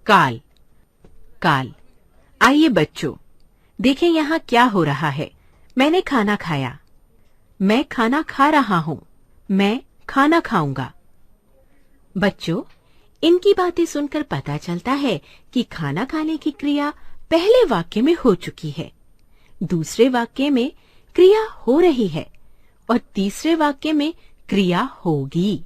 काल। काल। आइए बच्चों, देखें यहाँ क्या हो रहा है। मैंने खाना खाया। मैं खाना खा रहा हूँ। मैं खाना खाऊंगा। बच्चों, इनकी बातें सुनकर पता चलता है कि खाना खाने की क्रिया पहले वाक्य में हो चुकी है, दूसरे वाक्य में क्रिया हो रही है और तीसरे वाक्य में क्रिया होगी।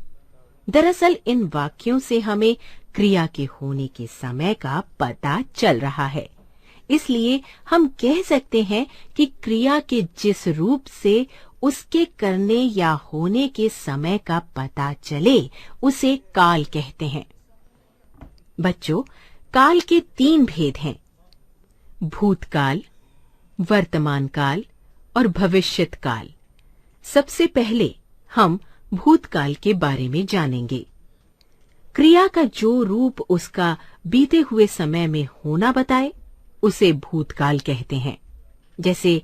दरअसल इन वाक्यों से हमें क्रिया के होने के समय का पता चल रहा है। इसलिए हम कह सकते हैं कि क्रिया के जिस रूप से उसके करने या होने के समय का पता चले उसे काल कहते हैं। बच्चों, काल के 3 भेद हैं, भूतकाल, वर्तमान काल और भविष्यत काल। सबसे पहले हम भूतकाल के बारे में जानेंगे। क्रिया का जो रूप उसका बीते हुए समय में होना बताए उसे भूतकाल कहते हैं। जैसे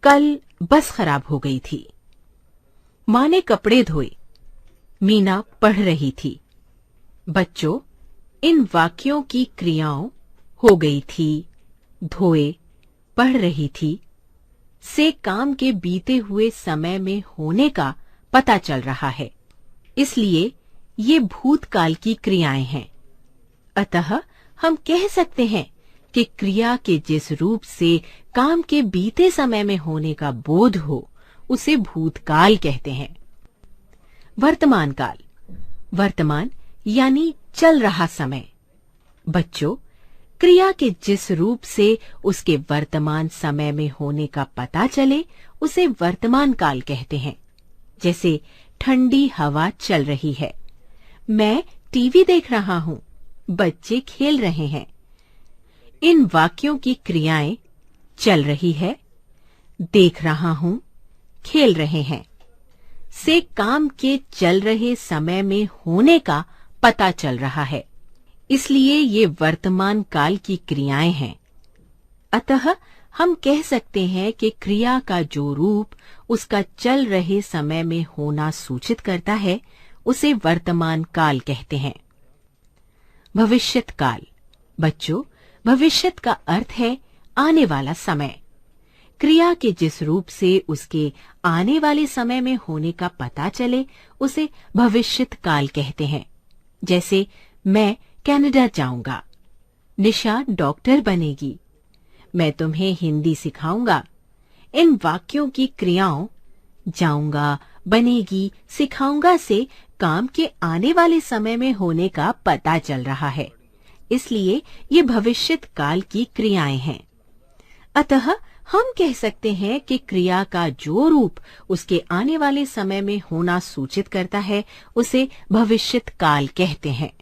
कल बस खराब हो गई थी। माँ ने कपड़े धोए। मीना पढ़ रही थी। बच्चों, इन वाक्यों की क्रियाओं हो गई थी, धोए, पढ़ रही थी से काम के बीते हुए समय में होने का पता चल रहा है। इसलिए ये भूतकाल की क्रियाएं हैं। अतः हम कह सकते हैं कि क्रिया के जिस रूप से काम के बीते समय में होने का बोध हो उसे भूतकाल कहते हैं। वर्तमान काल। वर्तमान यानी चल रहा समय। बच्चों, क्रिया के जिस रूप से उसके वर्तमान समय में होने का पता चले उसे वर्तमान काल कहते हैं। जैसे ठंडी हवा चल रही है। मैं टीवी देख रहा हूँ। बच्चे खेल रहे हैं। इन वाक्यों की क्रियाएं चल रही है, देख रहा हूँ, खेल रहे हैं से काम के चल रहे समय में होने का पता चल रहा है। इसलिए ये वर्तमान काल की क्रियाएं हैं। अतः हम कह सकते हैं कि क्रिया का जो रूप उसका चल रहे समय में होना सूचित करता है उसे वर्तमान काल कहते हैं। भविष्यत काल। बच्चों, भविष्यत का अर्थ है आने वाला समय। क्रिया के जिस रूप से उसके आने वाले समय में होने का पता चले उसे भविष्यत काल कहते हैं। जैसे मैं कनाडा जाऊंगा। निशा डॉक्टर बनेगी। मैं तुम्हें हिंदी सिखाऊंगा। इन वाक्यों की क्रियाओं जाऊंगा, बनेगी, सिखाऊंगा से काम के आने वाले समय में होने का पता चल रहा है। इसलिए ये भविष्यत काल की क्रियाएं हैं। अतः हम कह सकते हैं कि क्रिया का जो रूप उसके आने वाले समय में होना सूचित करता है उसे भविष्यत काल कहते हैं।